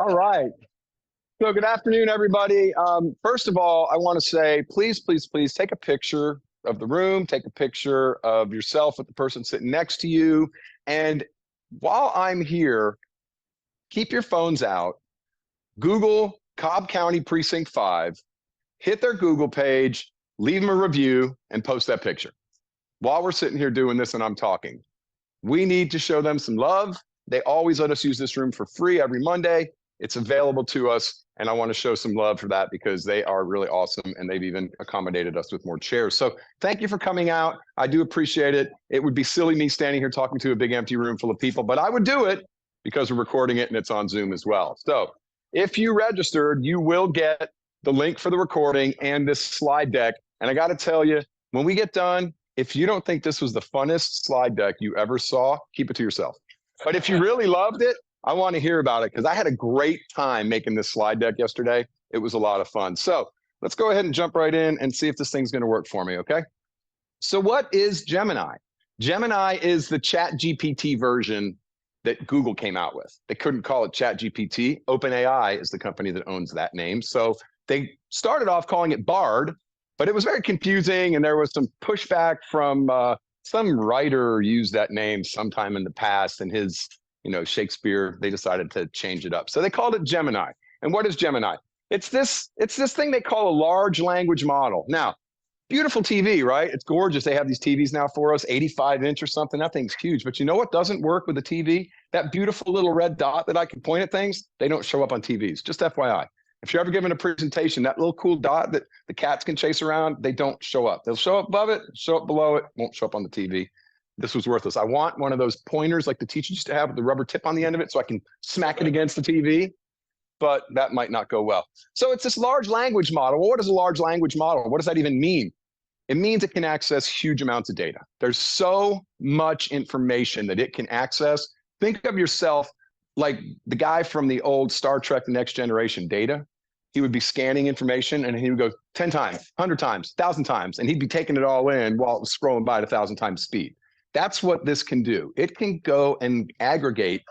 All right. So good afternoon, everybody. First of all, I want to say, please, please, please take a picture of the room, take a picture of yourself with the person sitting next to you. And while I'm here, keep your phones out, Google Cobb County Precinct 5, hit their Google page, leave them a review, and post that picture. While we're sitting here doing this and I'm talking, we need to show them some love. They always let us use this room for free every Monday. It's available to us, and I want to show some love for that because they are really awesome, and they've even accommodated us with more chairs. So thank you for coming out. I do appreciate it. It would be silly me standing here talking to a big empty room full of people, but I would do it because we're recording it and it's on Zoom as well. So if you registered, you will get the link for the recording and this slide deck. And I got to tell you, when we get done, if you don't think this was the funnest slide deck you ever saw, keep it to yourself. But if you really loved it, I want to hear about it because I had a great time making this slide deck yesterday. It was a lot of fun. So let's go ahead and jump right in and see if this thing's going to work for me, okay? So what is Gemini? Gemini is the ChatGPT version that Google came out with. They couldn't call it ChatGPT. OpenAI is the company that owns that name. So they started off calling it Bard, but it was very confusing, and there was some pushback from some writer used that name sometime in the past, and his, Shakespeare, they decided to change it up. So they called it Gemini. And what is Gemini? It's this thing they call a large language model. Now, beautiful TV, right? It's gorgeous. They have these TVs now for us, 85-inch or something. That thing's huge. But you know what doesn't work with the TV? That beautiful little red dot that I can point at things, they don't show up on TVs. Just FYI. If you're ever given a presentation, that little cool dot that the cats can chase around, they don't show up. They'll show up above it, show up below it, won't show up on the TV. This was worthless. I want one of those pointers like the teachers used to have with the rubber tip on the end of it so I can smack it against the TV, but that might not go well. So it's this large language model. Well, what is a large language model? What does that even mean? It means it can access huge amounts of data. There's so much information that it can access. Think of yourself like the guy from the old Star Trek, The Next Generation Data. He would be scanning information and he would go 10 times, 100 times, 1,000 times, and he'd be taking it all in while it was scrolling by at 1,000 times speed. That's what this can do. It can go and aggregate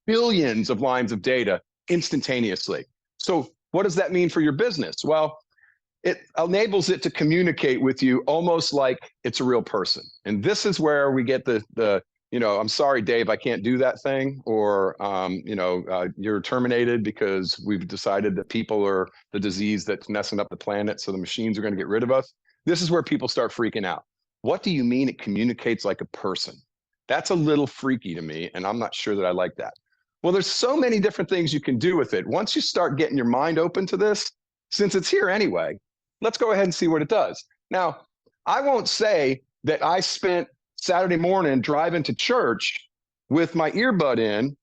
billions of lines of data instantaneously. So what does that mean for your business? Well, it enables it to communicate with you almost like it's a real person. And this is where we get the I'm sorry, Dave, I can't do that thing, or, you're terminated because we've decided that people are the disease that's messing up the planet, so the machines are going to get rid of us. This is where people start freaking out. What do you mean it communicates like a person? That's a little freaky to me, and I'm not sure that I like that. Well, there's so many different things you can do with it. Once you start getting your mind open to this, since it's here anyway, let's go ahead and see what it does. Now, I won't say that I spent Saturday morning driving to church with my earbud in,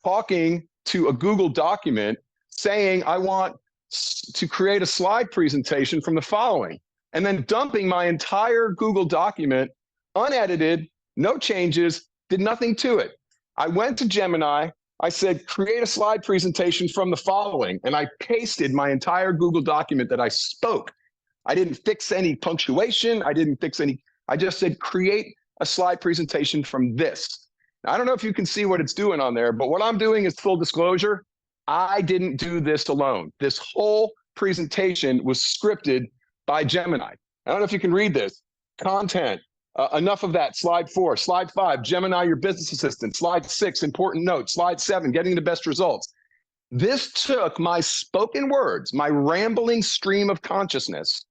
talking to a Google document saying I want to create a slide presentation from the following, and then dumping my entire Google document, unedited, no changes, did nothing to it. I went to Gemini, I said, create a slide presentation from the following, and I pasted my entire Google document that I spoke. I didn't fix any punctuation, I just said, create a slide presentation from this. Now, I don't know if you can see what it's doing on there, but what I'm doing is full disclosure. I didn't do this alone. This whole presentation was scripted by Gemini. I don't know if you can read this. Content, enough of that. Slide 4, slide 5, Gemini, your business assistant. Slide 6, important notes. Slide 7, getting the best results. This took my spoken words, my rambling stream of consciousness,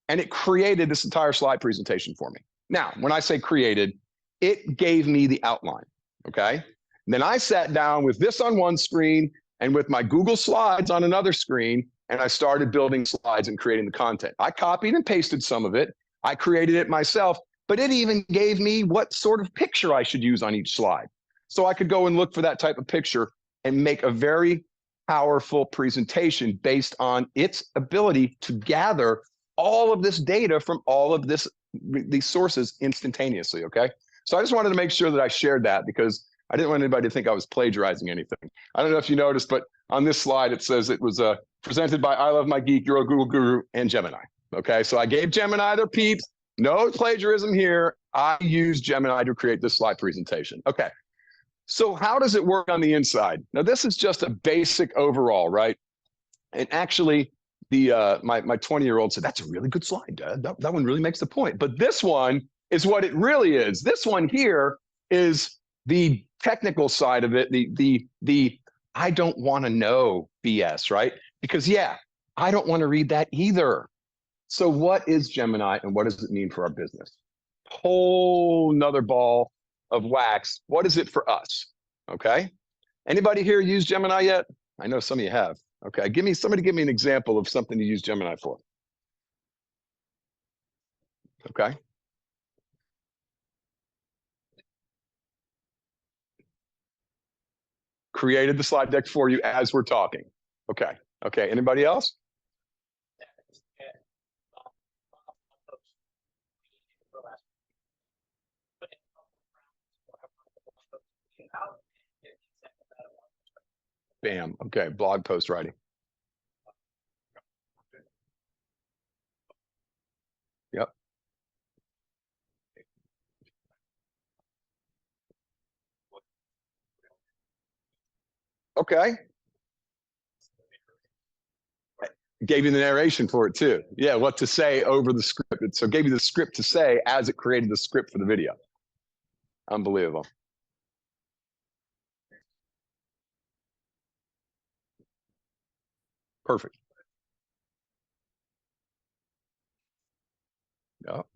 and it created this entire slide presentation for me. Now, when I say created, it gave me the outline, okay? And then I sat down with this on one screen and with my Google Slides on another screen, and I started building slides and creating the content. I copied and pasted some of it. I created it myself, but it even gave me what sort of picture I should use on each slide. So I could go and look for that type of picture and make a very powerful presentation based on its ability to gather all of this data from all of these sources instantaneously, okay? So I just wanted to make sure that I shared that because I didn't want anybody to think I was plagiarizing anything. I don't know if you noticed, but on this slide, it says it was presented by I Love My Geek, You're a Google Guru, and Gemini, okay? So I gave Gemini their peeps. No plagiarism here. I used Gemini to create this slide presentation. Okay, So how does it work on the inside? Now, this is just a basic overall, right? And actually, my 20-year-old said, that's a really good slide, Dad. That one really makes the point. But this one is what it really is. This one here is the technical side of it, the I don't want to know BS, right? Because yeah, I don't want to read that either. So what is Gemini and what does it mean for our business? Whole nother ball of wax. What is it for us? Okay. Anybody here use Gemini yet? I know some of you have. Okay. Somebody give me an example of something you use Gemini for. Okay. Created the slide deck for you as we're talking. Okay. Okay. Anybody else? Bam. Okay. Blog post writing. Yep. Okay. Gave you the narration for it too. Yeah, what to say over the script. So gave you the script to say as it created the script for the video. Unbelievable. Perfect. Yep.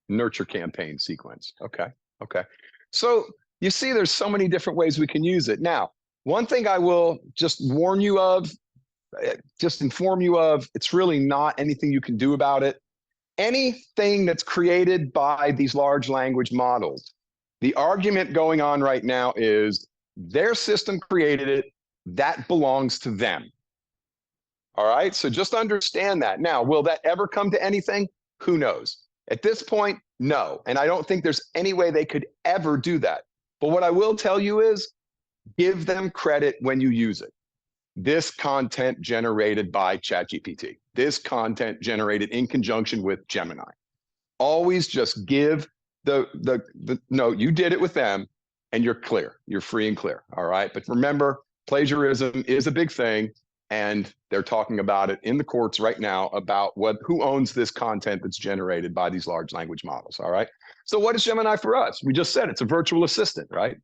Nurture campaign sequence. Okay. Okay. So you see, there's so many different ways we can use it. Now, one thing I will just warn you of, just inform you of, it's really not anything you can do about it. Anything that's created by these large language models, the argument going on right now is their system created it, that belongs to them. All right, so just understand that. Now, will that ever come to anything? Who knows? At this point, no. And I don't think there's any way they could ever do that. But what I will tell you is give them credit when you use it. This content generated by ChatGPT, this content generated in conjunction with Gemini. Always just give no, you did it with them and you're clear. You're free and clear. All right. But remember, plagiarism is a big thing. And they're talking about it in the courts right now about who owns this content that's generated by these large language models. All right. So what is Gemini for us? We just said it's a virtual assistant, right?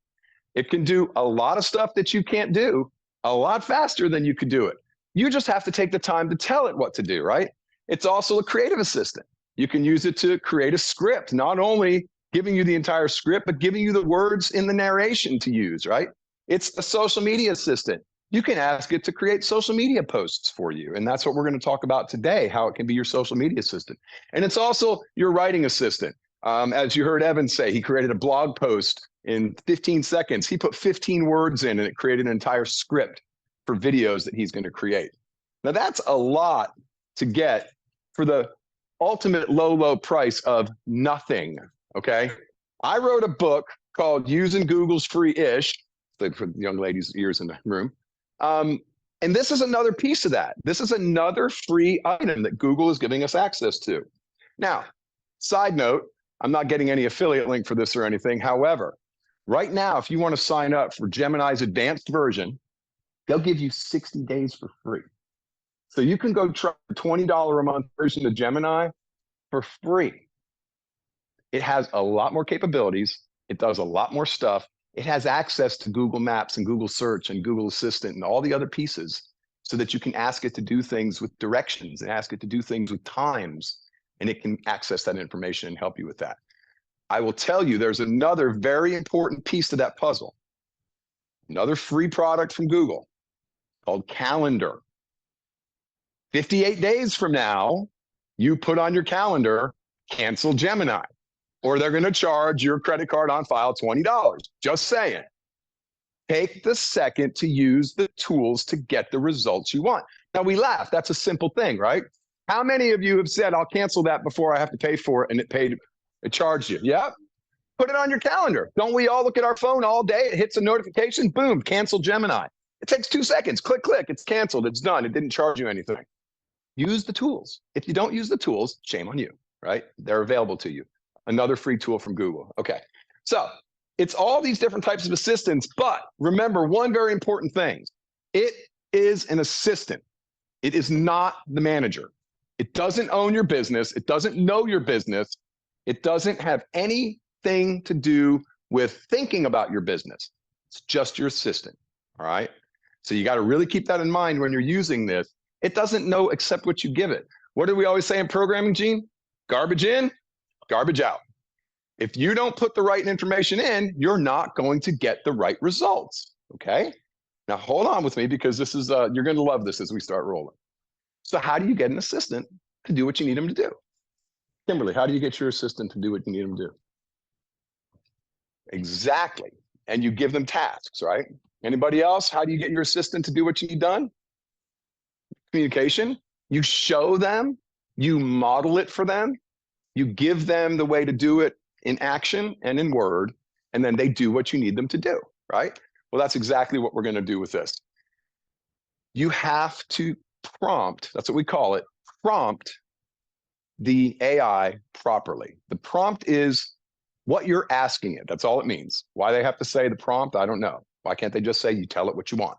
It can do a lot of stuff that you can't do a lot faster than you could do it. You just have to take the time to tell it what to do, right? It's also a creative assistant. You can use it to create a script, not only giving you the entire script, but giving you the words in the narration to use, right? It's a social media assistant. You can ask it to create social media posts for you. And that's what we're going to talk about today, how it can be your social media assistant. And it's also your writing assistant. As you heard Evan say, he created a blog post in 15 seconds. He put 15 words in and it created an entire script for videos that he's going to create. Now that's a lot to get for the ultimate low price of nothing. Okay. I wrote a book called Using Google's Free-ish, for the young ladies' ears in the room. And this is another piece of that. This is another free item that Google is giving us access to. Now, side note, I'm not getting any affiliate link for this or anything. However, right now, if you want to sign up for Gemini's advanced version, they'll give you 60 days for free. So you can go try the $20 a month version of Gemini for free. It has a lot more capabilities. It does a lot more stuff. It has access to Google Maps and Google Search and Google Assistant and all the other pieces so that you can ask it to do things with directions and ask it to do things with times, and it can access that information and help you with that. I will tell you, there's another very important piece to that puzzle. Another free product from Google called Calendar. 58 days from now, you put on your calendar, cancel Gemini, or they're going to charge your credit card on file $20. Just saying. Take the second to use the tools to get the results you want. Now we laugh. That's a simple thing, right? How many of you have said, I'll cancel that before I have to pay for it, and it charged you? Yeah. Put it on your calendar. Don't we all look at our phone all day? It hits a notification, boom, cancel Gemini. It takes 2 seconds. Click, click. It's canceled. It's done. It didn't charge you anything. Use the tools. If you don't use the tools, shame on you, right? They're available to you. another free tool from Google. Okay, so it's all these different types of assistants, but remember one very important thing. It is an assistant. It is not the manager. It doesn't own your business. It doesn't know your business. It doesn't have anything to do with thinking about your business. It's just your assistant, all right? So you got to really keep that in mind when you're using this. It doesn't know except what you give it. What do we always say in programming, Gene? Garbage in, garbage out. If you don't put the right information in, you're not going to get the right results, okay? Now hold on with me because this is, you're going to love this as we start rolling. So how do you get an assistant to do what you need them to do? Kimberly, how do you get your assistant to do what you need them to do? Exactly. And you give them tasks, right? Anybody else? How do you get your assistant to do what you need done? Communication. You show them, you model it for them, you give them the way to do it in action and in word, and then they do what you need them to do, right? Well, that's exactly what we're going to do with this. You have to prompt, that's what we call it, prompt the AI properly. The prompt is what you're asking it. That's all it means. Why they have to say the prompt, I don't know. Why can't they just say you tell it what you want?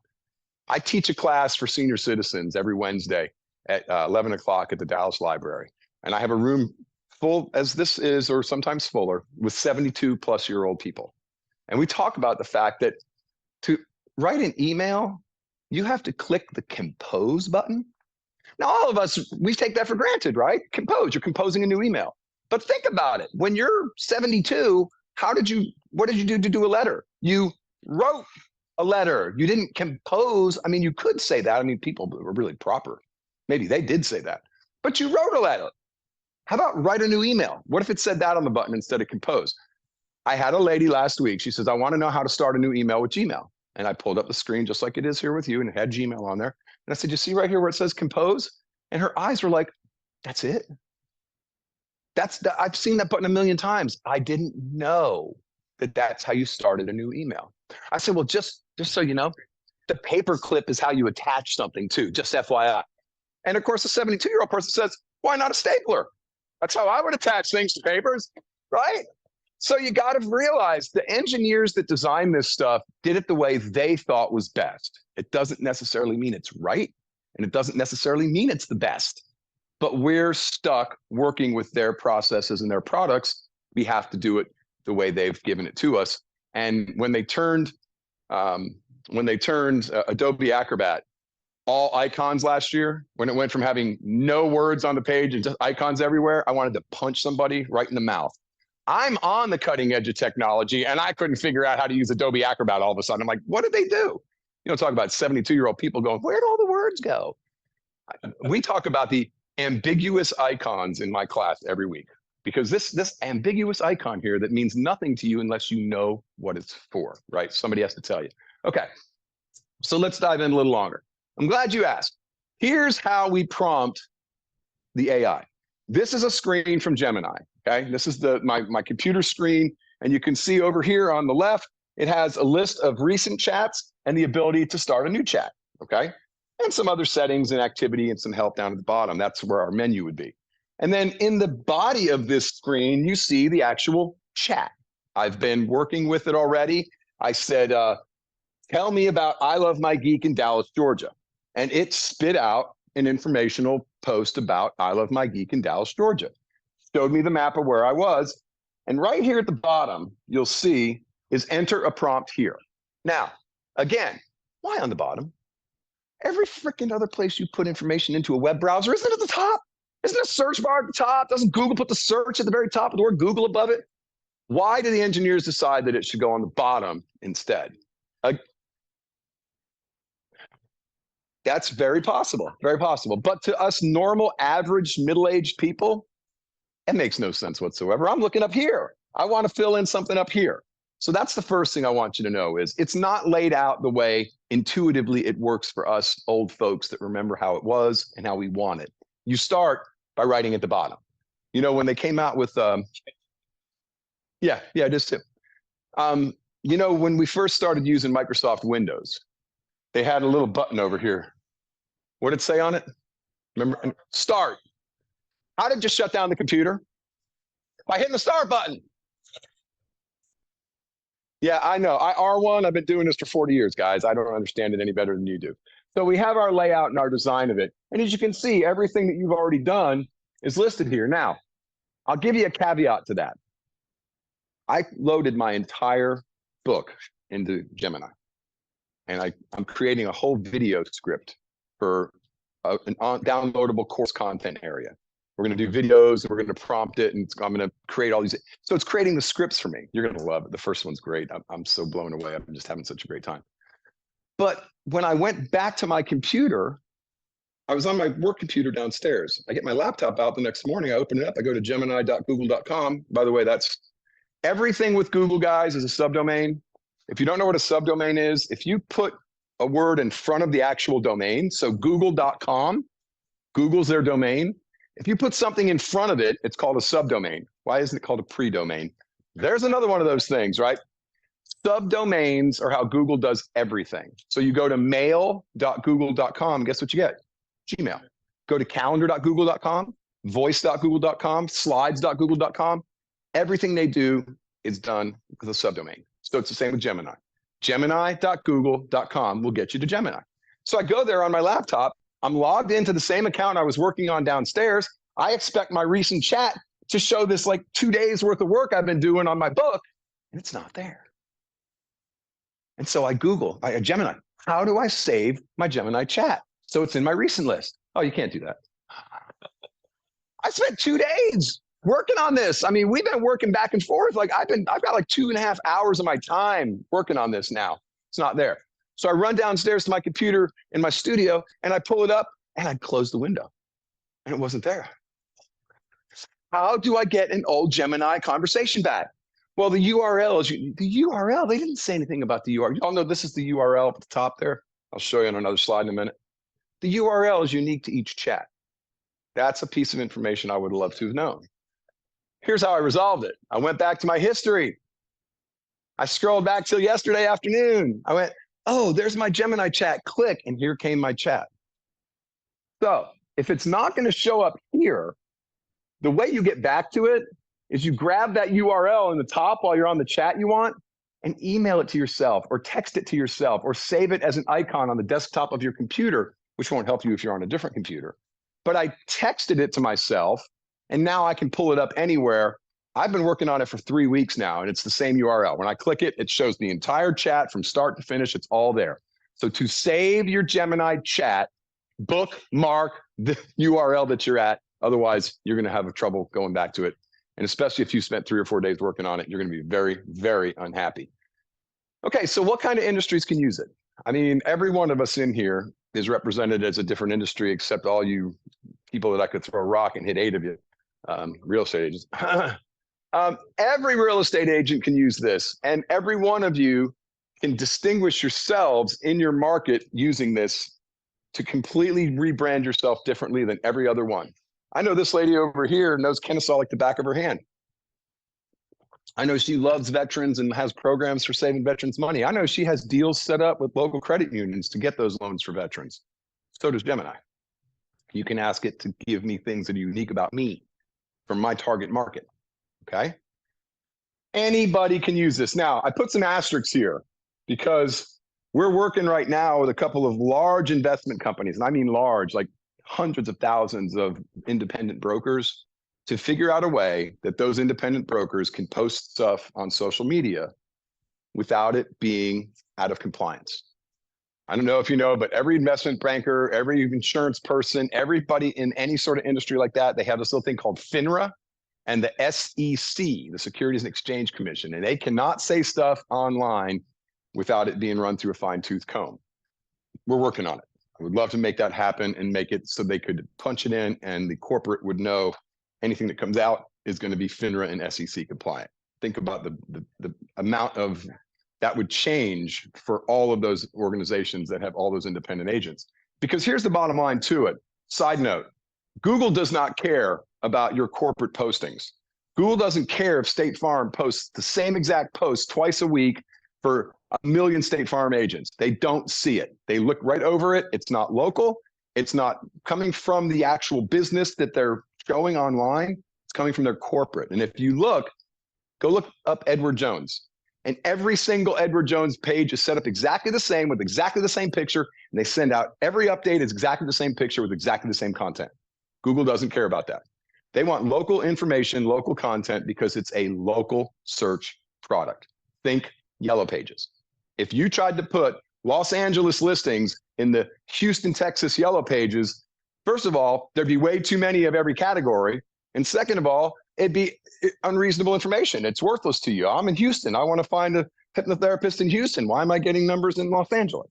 I teach a class for senior citizens every Wednesday at 11 o'clock at the Dallas Library. And I have a room full, as this is, or sometimes fuller, with 72-plus-year-old people. And we talk about the fact that to write an email, you have to click the compose button. Now, all of us, we take that for granted, right? Compose, you're composing a new email. But think about it. When you're 72, what did you do to do a letter? You wrote a letter. You didn't compose. I mean, you could say that. I mean, people were really proper. Maybe they did say that. But you wrote a letter. How about write a new email? What if it said that on the button instead of compose? I had a lady last week. She says, I want to know how to start a new email with Gmail. And I pulled up the screen just like it is here with you, and it had Gmail on there. And I said, you see right here where it says compose? And her eyes were like, that's it? I've seen that button a million times. I didn't know that that's how you started a new email. I said, well, just so you know, the paperclip is how you attach something to, just FYI. And of course, the 72-year-old person says, why not a stapler? That's how I would attach things to papers, right? So you got to realize the engineers that designed this stuff did it the way they thought was best. It doesn't necessarily mean it's right, and it doesn't necessarily mean it's the best. But we're stuck working with their processes and their products. We have to do it the way they've given it to us. And when they turned Adobe Acrobat all icons last year, when it went from having no words on the page and just icons everywhere, I wanted to punch somebody right in the mouth. I'm on the cutting edge of technology, and I couldn't figure out how to use Adobe Acrobat all of a sudden. I'm like, what did they do? You know, talk about 72-year-old people going, where'd all the words go? We talk about the ambiguous icons in my class every week, because this ambiguous icon here that means nothing to you unless you know what it's for, right? Somebody has to tell you. Okay, so let's dive in a little longer. I'm glad you asked. Here's how we prompt the AI. This is a screen from Gemini, okay? This is my computer screen, and you can see over here on the left, it has a list of recent chats and the ability to start a new chat, okay? And some other settings and activity and some help down at the bottom. That's where our menu would be. And then in the body of this screen, you see the actual chat. I've been working with it already. I said, tell me about I Love My Geek in Dallas, Georgia. And it spit out an informational post about I Love My Geek in Dallas, Georgia. Showed me the map of where I was. And right here at the bottom, you'll see is enter a prompt here. Now, again, why on the bottom? Every freaking other place you put information into a web browser, isn't it at the top? Isn't a search bar at the top? Doesn't Google put the search at the very top with the word Google above it? Why do the engineers decide that it should go on the bottom instead? That's very possible, very possible. But to us normal, average, middle-aged people, it makes no sense whatsoever. I'm looking up here. I want to fill in something up here. So that's the first thing I want you to know is it's not laid out the way intuitively it works for us old folks that remember how it was and how we want it. You start by writing at the bottom. You know, when they came out with, just too. You know, when we first started using Microsoft Windows, they had a little button over here. What did it say on it? Remember? Start. How did it just shut down the computer? by hitting the start button. Yeah, I know. R1, I've been doing this for 40 years, guys. I don't understand it any better than you do. So we have our layout and our design of it. And as you can see, everything that you've already done is listed here. Now, I'll give you a caveat to that. I loaded my entire book into Gemini, and I'm creating a whole video script for an downloadable course content area. We're going to do videos, and we're going to prompt it, and I'm going to create all these. So it's creating the scripts for me. You're going to love it. The first one's great. I'm so blown away. I'm just having such a great time. But when I went back to my computer, I was on my work computer downstairs. I get my laptop out the next morning. I open it up. I go to gemini.google.com. By the way, that's everything with Google, guys, is a subdomain. If you don't know what a subdomain is, if you put a word in front of the actual domain, so google.com, Google's their domain. If you put something in front of it, it's called a subdomain. Why isn't it called a pre-domain? There's another one of those things, right? Subdomains are how Google does everything. So you go to mail.google.com, guess what you get? Gmail. Go to calendar.google.com, voice.google.com, slides.google.com. Everything they do is done with a subdomain. So it's the same with Gemini. Gemini.google.com will get you to Gemini. So I go there on my laptop. I'm logged into the same account I was working on downstairs. I expect my recent chat to show this like 2 days worth of work I've been doing on my book, and it's not there. And so I Google, Gemini, how do I save my Gemini chat? So it's in my recent list. Oh, you can't do that. I spent 2 days working on this. I mean, we've been working back and forth. Like I've got like 2.5 hours of my time working on this now. It's not there. So I run downstairs to my computer in my studio and I pull it up and I close the window and it wasn't there. How do I get an old Gemini conversation back? Well, the URL is the URL. They didn't say anything about the URL. You all know this is the URL at the top there. I'll show you on another slide in a minute. The URL is unique to each chat. That's a piece of information I would love to have known. Here's how I resolved it. I went back to my history. I scrolled back till yesterday afternoon. I went, oh, there's my Gemini chat. Click, and here came my chat. So if it's not going to show up here, the way you get back to it is you grab that URL in the top while you're on the chat you want and email it to yourself or text it to yourself or save it as an icon on the desktop of your computer, which won't help you if you're on a different computer. But I texted it to myself, and now I can pull it up anywhere. I've been working on it for 3 weeks now, and it's the same URL. When I click it, it shows the entire chat from start to finish. It's all there. So to save your Gemini chat, bookmark the URL that you're at. Otherwise, you're going to have trouble going back to it. And especially if you spent 3 or 4 days working on it, you're going to be very, very unhappy. Okay, so what kind of industries can use it? I mean, every one of us in here is represented as a different industry, except all you people that I could throw a rock and hit 8 of you, real estate agents. Every real estate agent can use this, and every one of you can distinguish yourselves in your market using this to completely rebrand yourself differently than every other one. I know this lady over here knows Kennesaw like the back of her hand. I know she loves veterans and has programs for saving veterans money. I know she has deals set up with local credit unions to get those loans for veterans. So does Gemini. You can ask it to give me things that are unique about me from my target market, okay? Anybody can use this. Now, I put some asterisks here because we're working right now with a couple of large investment companies, and I mean large, like hundreds of thousands of independent brokers, to figure out a way that those independent brokers can post stuff on social media without it being out of compliance. I don't know if you know, but every investment banker, every insurance person, everybody in any sort of industry like that, they have this little thing called FINRA and the SEC, the Securities and Exchange Commission, and they cannot say stuff online without it being run through a fine-tooth comb. We're working on it. I would love to make that happen and make it so they could punch it in and the corporate would know anything that comes out is going to be FINRA and SEC compliant. Think about the amount of that would change for all of those organizations that have all those independent agents. Because here's the bottom line to it. Side note, Google does not care about your corporate postings. Google doesn't care if State Farm posts the same exact post twice a week for 1 million State Farm agents. They don't see it. They look right over it. It's not local. It's not coming from the actual business that they're showing online. It's coming from their corporate. And if you look, go look up Edward Jones. And every single Edward Jones page is set up exactly the same with exactly the same picture. And they send out every update is exactly the same picture with exactly the same content. Google doesn't care about that. They want local information, local content, because it's a local search product. Think Yellow Pages. If you tried to put Los Angeles listings in the Houston, Texas Yellow Pages, first of all, there'd be way too many of every category. And second of all, it'd be unreasonable information. It's worthless to you. I'm in Houston. I want to find a hypnotherapist in Houston. Why am I getting numbers in Los Angeles?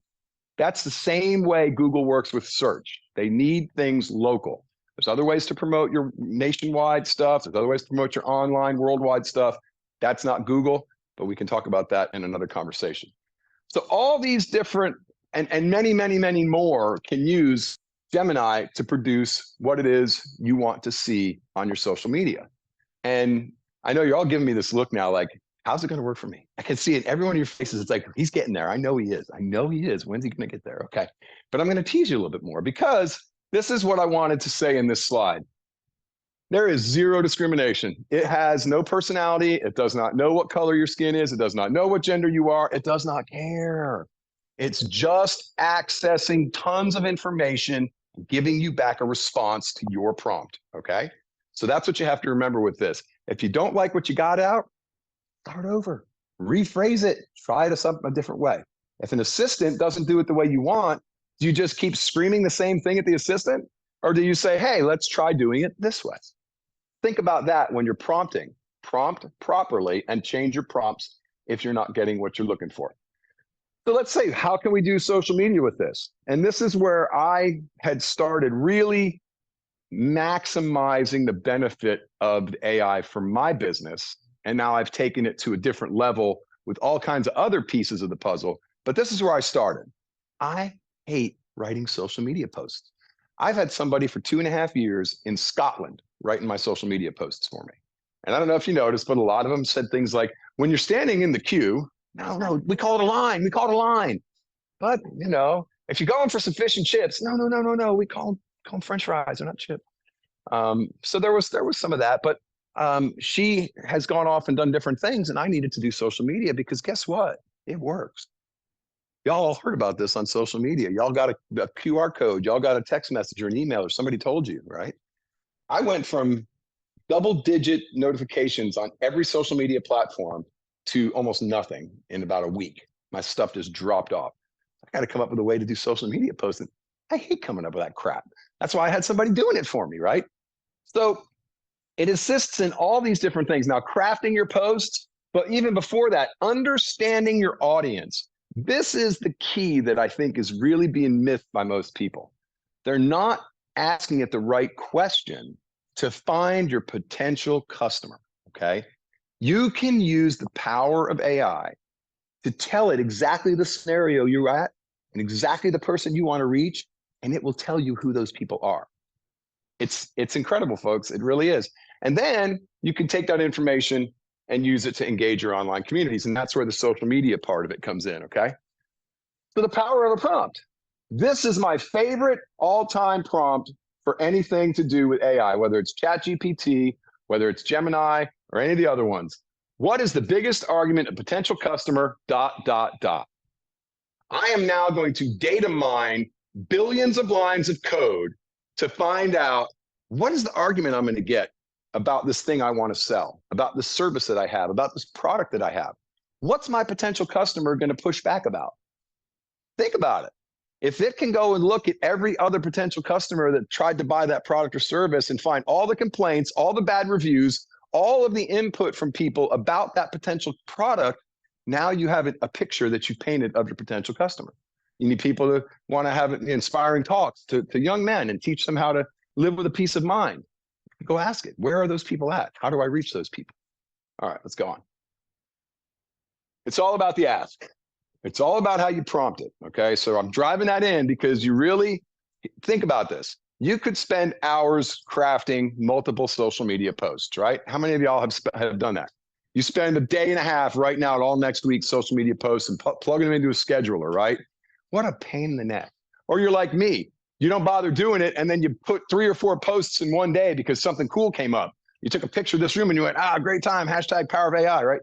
That's the same way Google works with search. They need things local. There's other ways to promote your nationwide stuff. There's other ways to promote your online worldwide stuff. That's not Google, but we can talk about that in another conversation. So all these different and many, many, many more can use Gemini to produce what it is you want to see on your social media. And I know you're all giving me this look now, like, how's it going to work for me? I can see it. Every one of your faces. It's like, he's getting there. I know he is. I know he is. When's he going to get there? Okay. But I'm going to tease you a little bit more, because this is what I wanted to say in this slide. There is zero discrimination. It has no personality. It does not know what color your skin is. It does not know what gender you are. It does not care. It's just accessing tons of information, giving you back a response to your prompt, okay? So that's what you have to remember with this. If you don't like what you got out, start over, rephrase it, try it a different way. If an assistant doesn't do it the way you want, do you just keep screaming the same thing at the assistant? Or do you say, hey, let's try doing it this way? Think about that when you're prompting. Prompt properly and change your prompts if you're not getting what you're looking for. So let's say, how can we do social media with this? And this is where I had started really maximizing the benefit of the AI for my business. And now I've taken it to a different level with all kinds of other pieces of the puzzle. But this is where I started. I hate writing social media posts. I've had somebody for 2.5 years in Scotland writing my social media posts for me. And I don't know if you noticed, but a lot of them said things like, when you're standing in the queue, no, we call it a line. We call it a line. But, you know, if you're going for some fish and chips, no, we call them French fries. They're not chips. So there was some of that, but she has gone off and done different things, and I needed to do social media because guess what? It works. Y'all all heard about this on social media. Y'all got a QR code. Y'all got a text message or an email, or somebody told you, right? I went from double-digit notifications on every social media platform to almost nothing in about a week. My stuff just dropped off. I got to come up with a way to do social media posting. I hate coming up with that crap. That's why I had somebody doing it for me, right? So it assists in all these different things. Now, crafting your posts, but even before that, understanding your audience. This is the key that I think is really being missed by most people. They're not asking it the right question to find your potential customer, okay? You can use the power of AI to tell it exactly the scenario you're at and exactly the person you want to reach, and it will tell you who those people are. It's incredible, folks. It really is. And then you can take that information and use it to engage your online communities. And that's where the social media part of it comes in, okay? So the power of a prompt. This is my favorite all-time prompt for anything to do with AI, whether it's ChatGPT, whether it's Gemini, or any of the other ones. What is the biggest argument a potential customer, ... I am now going to data mine billions of lines of code to find out what is the argument I'm going to get about this thing I want to sell, about the service that I have, about this product that I have. What's my potential customer going to push back about? Think about it. If it can go and look at every other potential customer that tried to buy that product or service and find all the complaints, all the bad reviews, all of the input from people about that potential product, now you have a picture that you painted of your potential customer. You need people to want to have inspiring talks to young men and teach them how to live with a peace of mind. Go ask it. Where are those people at? How do I reach those people? All right, let's go on. It's all about the ask. It's all about how you prompt it, okay? So I'm driving that in because you really think about this. You could spend hours crafting multiple social media posts, right? How many of y'all have done that? You spend a day and a half writing out all next week's social media posts and plugging them into a scheduler, right? What a pain in the neck. Or you're like me. You don't bother doing it, and then you put 3 or 4 posts in one day because something cool came up. You took a picture of this room and you went, great time, hashtag power of AI, right?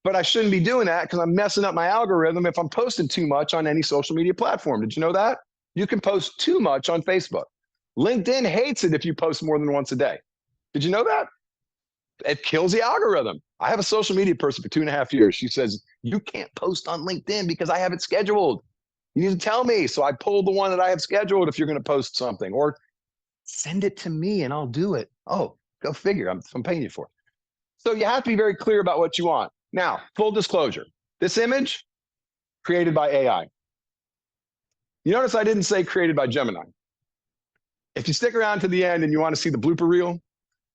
But I shouldn't be doing that because I'm messing up my algorithm if I'm posting too much on any social media platform. Did you know that? You can post too much on Facebook. LinkedIn hates it if you post more than once a day. Did you know that? It kills the algorithm. I have a social media person for 2.5 years. She says, you can't post on LinkedIn because I have it scheduled. You need to tell me. So I pulled the one that I have scheduled if you're going to post something, or send it to me and I'll do it. Oh, go figure. I'm paying you for it. So you have to be very clear about what you want. Now, full disclosure, this image created by AI. You notice I didn't say created by Gemini. If you stick around to the end and you want to see the blooper reel,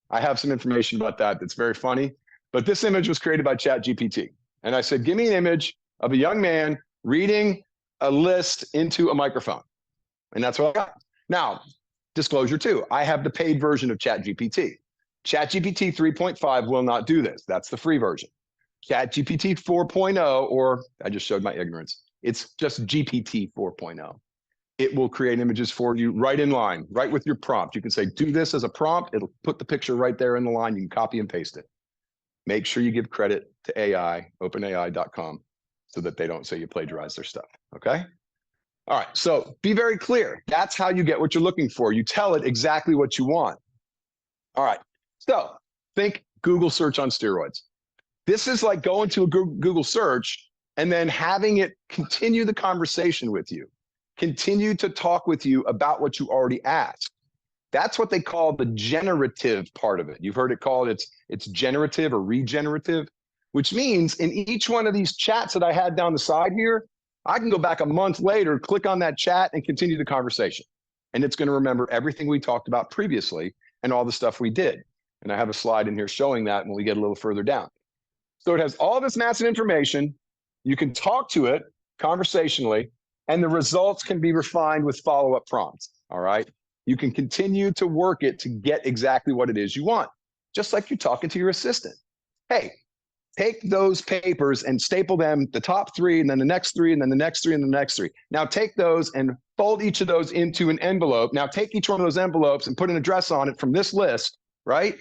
I have some information about that that's very funny. But this image was created by ChatGPT. And I said, give me an image of a young man reading a list into a microphone. And that's what I got. Now, disclosure too, I have the paid version of ChatGPT. ChatGPT 3.5 will not do this. That's the free version. ChatGPT 4.0, or I just showed my ignorance, it's just GPT 4.0. It will create images for you right in line, right with your prompt. You can say, do this as a prompt. It'll put the picture right there in the line. You can copy and paste it. Make sure you give credit to AI, openai.com, so that they don't say you plagiarize their stuff, okay? All right, so be very clear. That's how you get what you're looking for. You tell it exactly what you want. All right, so think Google search on steroids. This is like going to a Google search and then having it continue the conversation with you, continue to talk with you about what you already asked. That's what they call the generative part of it. You've heard it called, it's generative or regenerative, which means in each one of these chats that I had down the side here, I can go back a month later, click on that chat and continue the conversation. And it's going to remember everything we talked about previously and all the stuff we did. And I have a slide in here showing that when we get a little further down. So it has all this massive information. You can talk to it conversationally, and the results can be refined with follow-up prompts, all right? You can continue to work it to get exactly what it is you want, just like you're talking to your assistant. Hey, take those papers and staple them, the top 3, and then the next 3, and then the next 3, and the next 3. Now take those and fold each of those into an envelope. Now take each one of those envelopes and put an address on it from this list, right?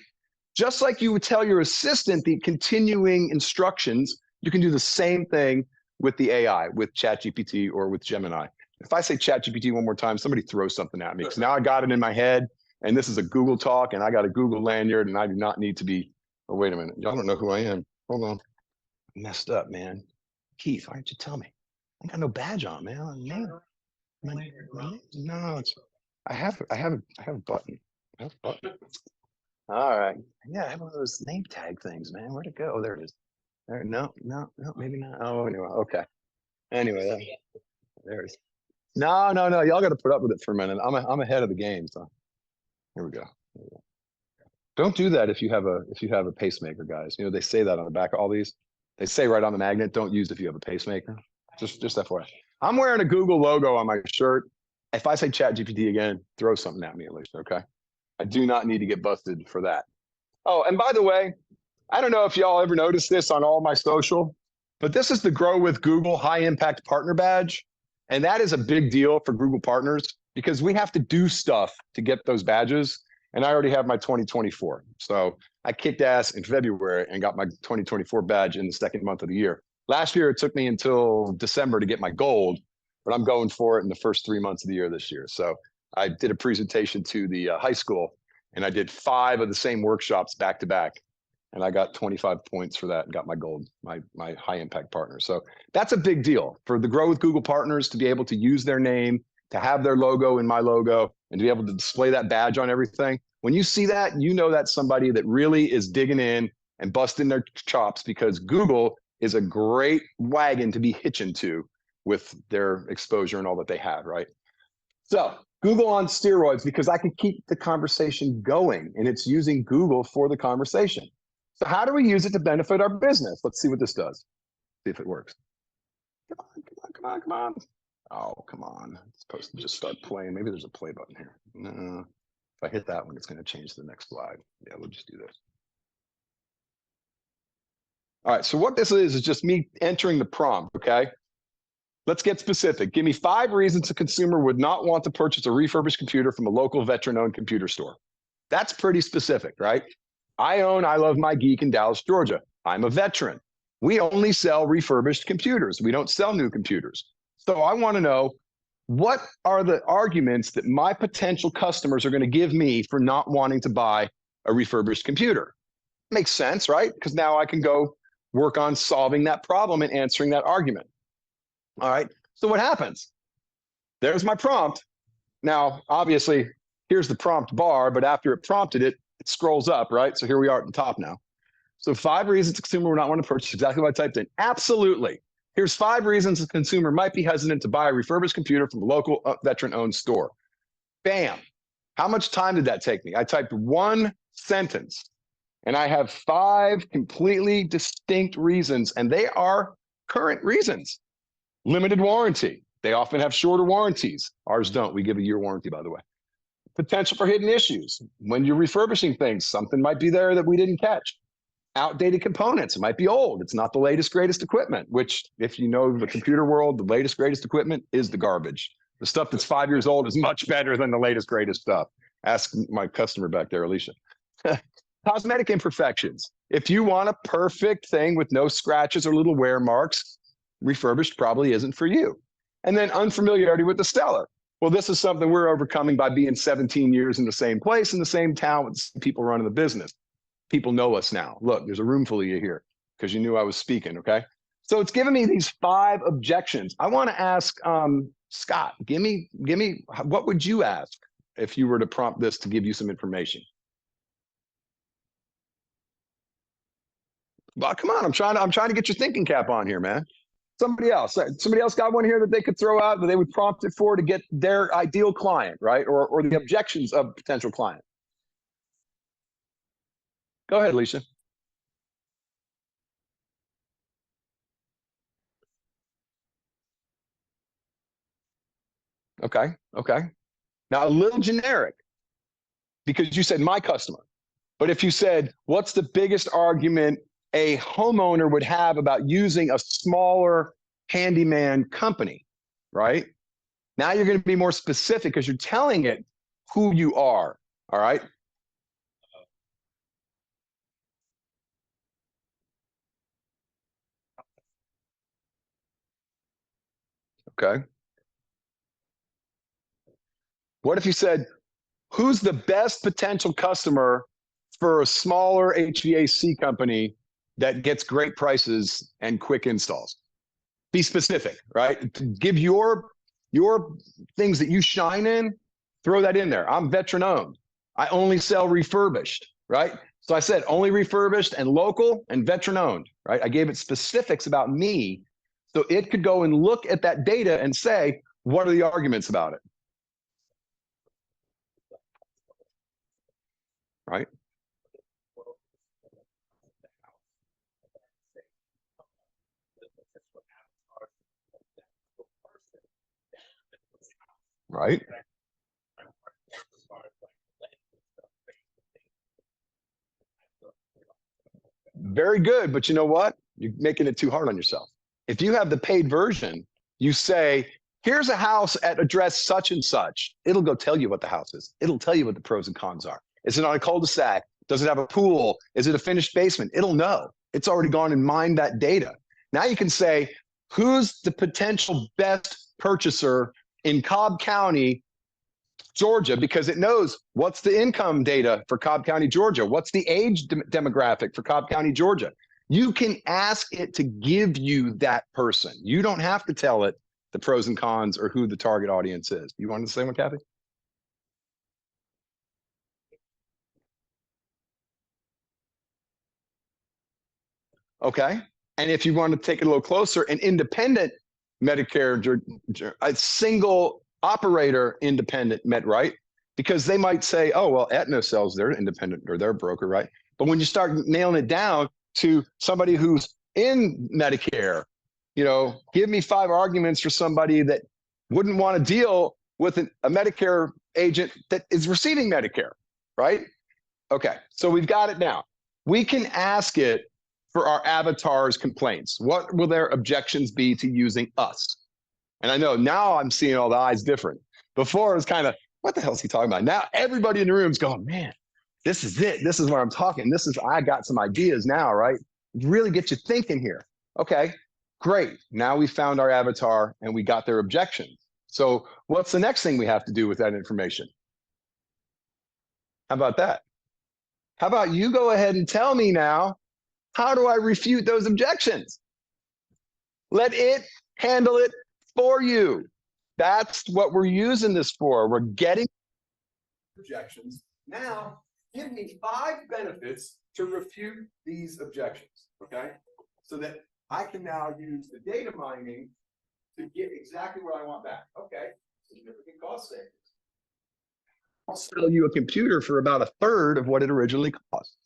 Just like you would tell your assistant the continuing instructions, you can do the same thing with the AI, with ChatGPT or with Gemini. If I say ChatGPT one more time, somebody throws something at me, because now I got it in my head, and this is a Google talk, and I got a Google lanyard, and I do not need to be, oh, wait a minute, y'all don't know who I am. Hold on. I messed up, man. Keith, why didn't you tell me? I got no badge on, man. No, it's, I have a button. I have a button. All right. Yeah, I have one of those name tag things, man. Where'd it go? Oh, there it is. There, no, maybe not. Oh, anyway, okay. Anyway, there it is. No. Y'all got to put up with it for a minute. I'm ahead of the game. So here we go. Don't do that if you have a pacemaker, guys. You know, they say that on the back of all these. They say right on the magnet, don't use if you have a pacemaker. Just FYI. I'm wearing a Google logo on my shirt. If I say ChatGPT again, throw something at me at least, okay? I do not need to get busted for that. Oh, and by the way, I don't know if y'all ever noticed this on all my social, but this is the Grow with Google High Impact Partner Badge. And that is a big deal for Google partners because we have to do stuff to get those badges. And I already have my 2024. So I kicked ass in February and got my 2024 badge in the second month of the year. Last year, it took me until December to get my gold, but I'm going for it in the first 3 months of the year this year. So I did a presentation to the high school, and I did 5 of the same workshops back to back. And I got 25 points for that and got my gold, my high impact partner. So that's a big deal for the Grow with Google partners to be able to use their name, to have their logo in my logo, and to be able to display that badge on everything. When you see that, you know that's somebody that really is digging in and busting their chops, because Google is a great wagon to be hitching to with their exposure and all that they have, right? So Google on steroids, because I can keep the conversation going, and it's using Google for the conversation. So how do we use it to benefit our business? Let's see what this does. See if it works. Come on. Oh, come on. It's supposed to just start playing. Maybe there's a play button here. No. If I hit that one, it's going to change the next slide. Yeah, we'll just do this. All right, so what this is just me entering the prompt, okay? Let's get specific. Give me 5 reasons a consumer would not want to purchase a refurbished computer from a local veteran-owned computer store. That's pretty specific, right? I love my geek in Dallas, Georgia. I'm a veteran. We only sell refurbished computers. We don't sell new computers. So I want to know, what are the arguments that my potential customers are going to give me for not wanting to buy a refurbished computer? Makes sense, right? Because now I can go work on solving that problem and answering that argument. All right. So what happens? There's my prompt. Now, obviously, here's the prompt bar, but after it prompted it, it scrolls up, right? So here we are at the top now. So 5 reasons a consumer would not want to purchase exactly what I typed in. Absolutely. Here's 5 reasons a consumer might be hesitant to buy a refurbished computer from a local veteran-owned store. Bam. How much time did that take me? I typed 1 sentence, and I have 5 completely distinct reasons, and they are current reasons. Limited warranty. They often have shorter warranties. Ours don't. We give a year warranty, by the way. Potential for hidden issues. When you're refurbishing things, something might be there that we didn't catch. Outdated components. It might be old. It's not the latest, greatest equipment, which, if you know the computer world, the latest, greatest equipment is the garbage. The stuff that's 5 years old is much better than the latest, greatest stuff. Ask my customer back there, Alicia. Cosmetic imperfections. If you want a perfect thing with no scratches or little wear marks, refurbished probably isn't for you. And then unfamiliarity with the seller. Well, this is something we're overcoming by being 17 years in the same place, in the same town, with the same people running the business. People know us now. Look, there's a room full of you here because you knew I was speaking, okay? So it's given me these 5 objections. I want to ask Scott, give me, what would you ask if you were to prompt this to give you some information? Well, come on, I'm trying to get your thinking cap on here, man. Somebody else got one here that they could throw out that they would prompt it for to get their ideal client, right? Or the objections of potential client. Go ahead, Alicia. Okay. Now, a little generic, because you said my customer. But if you said, what's the biggest argument a homeowner would have about using a smaller handyman company, right? Now you're going to be more specific because you're telling it who you are, all right? Okay. What if you said, who's the best potential customer for a smaller HVAC company that gets great prices and quick installs? Be specific, right? Give your things that you shine in, throw that in there. I'm veteran owned. I only sell refurbished, right? So I said only refurbished and local and veteran owned, right? I gave it specifics about me so it could go and look at that data and say, what are the arguments about it? Right? Right? Very good, but you know what? You're making it too hard on yourself. If you have the paid version, you say, here's a house at address such and such. It'll go tell you what the house is. It'll tell you what the pros and cons are. Is it on a cul-de-sac? Does it have a pool? Is it a finished basement? It'll know. It's already gone and mined that data. Now you can say, who's the potential best purchaser in Cobb County, Georgia, because it knows what's the income data for Cobb County, Georgia. What's the age demographic for Cobb County, Georgia? You can ask it to give you that person. You don't have to tell it the pros and cons or who the target audience is. You wanted to say one, Kathy? Okay. And if you want to take it a little closer, an independent Medicare, a single operator independent right? Because they might say, oh, well, Aetna sells their independent or their broker, right? But when you start nailing it down to somebody who's in Medicare, give me 5 arguments for somebody that wouldn't want to deal with a Medicare agent that is receiving Medicare, right? Okay, so we've got it now. We can ask it for our avatar's complaints. What will their objections be to using us? And I know now I'm seeing all the eyes different. Before it was kind of, what the hell is he talking about? Now everybody in the room is going, man, This is it. This is what I'm talking. I got some ideas now, right? Really get you thinking here. Okay, great. Now we found our avatar and we got their objections. So what's the next thing we have to do with that information? How about that? How about you go ahead and tell me now, how do I refute those objections? Let it handle it for you. That's what we're using this for. We're getting objections. Now, give me 5 benefits to refute these objections, okay? So that I can now use the data mining to get exactly what I want back. Okay, significant cost savings. I'll sell you a computer for about 1/3 of what it originally cost.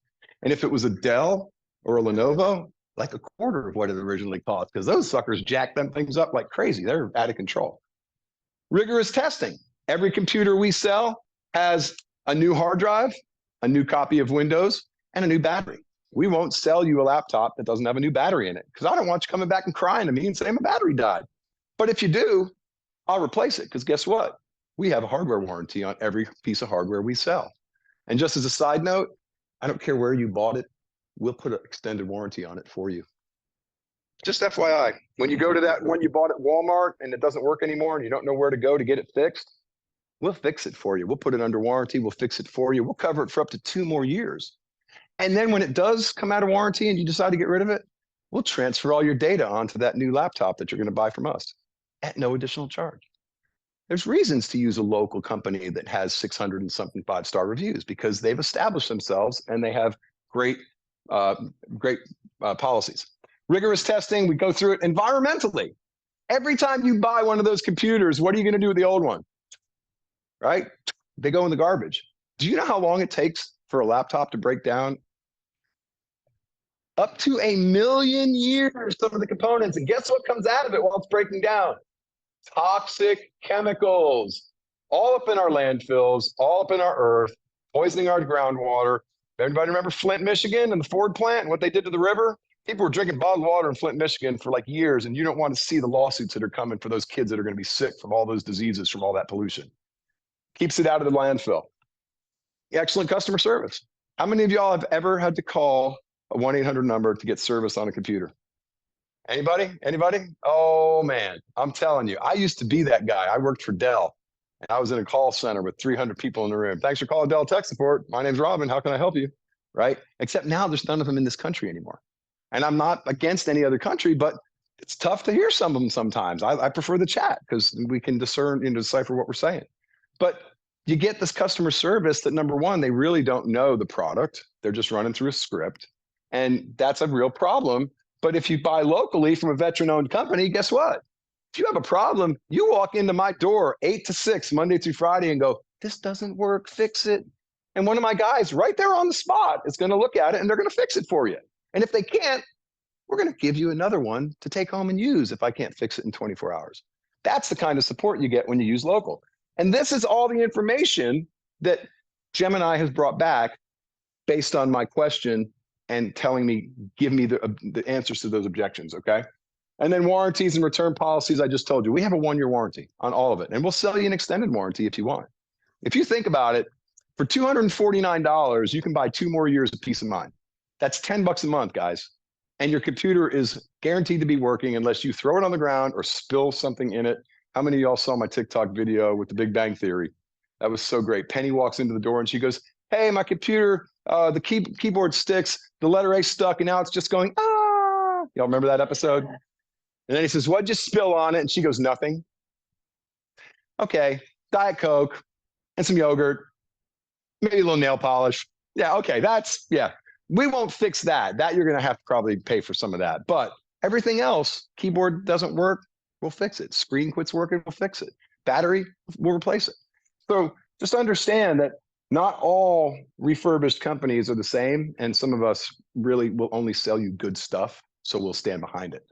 And if it was a Dell or a Lenovo, like 1/4 of what it originally cost, because those suckers jack them things up like crazy. They're out of control. Rigorous testing. Every computer we sell has a new hard drive, a new copy of Windows, and a new battery. We won't sell you a laptop that doesn't have a new battery in it, because I don't want you coming back and crying to me and saying my battery died. But if you do, I'll replace it, because guess what? We have a hardware warranty on every piece of hardware we sell. And just as a side note, I don't care where you bought it, we'll put an extended warranty on it for you. Just FYI, when you go to that one you bought at Walmart and it doesn't work anymore and you don't know where to go to get it fixed, we'll fix it for you. We'll put it under warranty. We'll fix it for you. We'll cover it for up to 2 more years. And then when it does come out of warranty and you decide to get rid of it, we'll transfer all your data onto that new laptop that you're going to buy from us at no additional charge. There's reasons to use a local company that has 600 and something 5-star reviews, because they've established themselves and they have great policies. Rigorous testing, we go through it environmentally. Every time you buy one of those computers, what are you going to do with the old one? Right? They go in the garbage. Do you know how long it takes for a laptop to break down? Up to 1 million years, some of the components. And guess what comes out of it while it's breaking down? Toxic chemicals, all up in our landfills, all up in our earth, poisoning our groundwater. Everybody remember Flint, Michigan, and the Ford plant and what they did to the river? People were drinking bottled water in Flint, Michigan for like years, and you don't want to see the lawsuits that are coming for those kids that are going to be sick from all those diseases from all that pollution. Keeps it out of the landfill. Excellent customer service. How many of y'all have ever had to call a 1-800 number to get service on a computer? Anybody? Anybody? Oh man, I'm telling you, I used to be that guy. I worked for Dell and I was in a call center with 300 people in the room. Thanks for calling Dell Tech Support. My name's Robin. How can I help you? Right? Except now there's none of them in this country anymore. And I'm not against any other country, but it's tough to hear some of them sometimes. I prefer the chat because we can discern and decipher what we're saying. But you get this customer service that, number one, they really don't know the product. They're just running through a script. And that's a real problem. But if you buy locally from a veteran-owned company, guess what? If you have a problem, you walk into my door 8 to 6, Monday through Friday, and go, this doesn't work, fix it. And one of my guys right there on the spot is going to look at it, and they're going to fix it for you. And if they can't, we're going to give you another one to take home and use if I can't fix it in 24 hours. That's the kind of support you get when you use local. And this is all the information that Gemini has brought back based on my question and telling me, give me the answers to those objections, okay? And then warranties and return policies, I just told you. We have a 1-year warranty on all of it, and we'll sell you an extended warranty if you want. If you think about it, for $249, you can buy 2 more years of peace of mind. That's $10 a month, guys. And your computer is guaranteed to be working unless you throw it on the ground or spill something in it. How many of y'all saw my TikTok video with the Big Bang Theory? That was so great. Penny walks into the door and she goes, hey, my computer, the keyboard sticks, the letter A stuck, and now it's just going, ah. Y'all remember that episode? And then he says, what'd you spill on it? And she goes, nothing. Okay, Diet Coke and some yogurt, maybe a little nail polish. Yeah, okay, yeah. We won't fix that. That you're gonna have to probably pay for some of that. But everything else, keyboard doesn't work, we'll fix it. Screen quits working, we'll fix it. Battery, we'll replace it. So just understand that not all refurbished companies are the same, and some of us really will only sell you good stuff, so we'll stand behind it.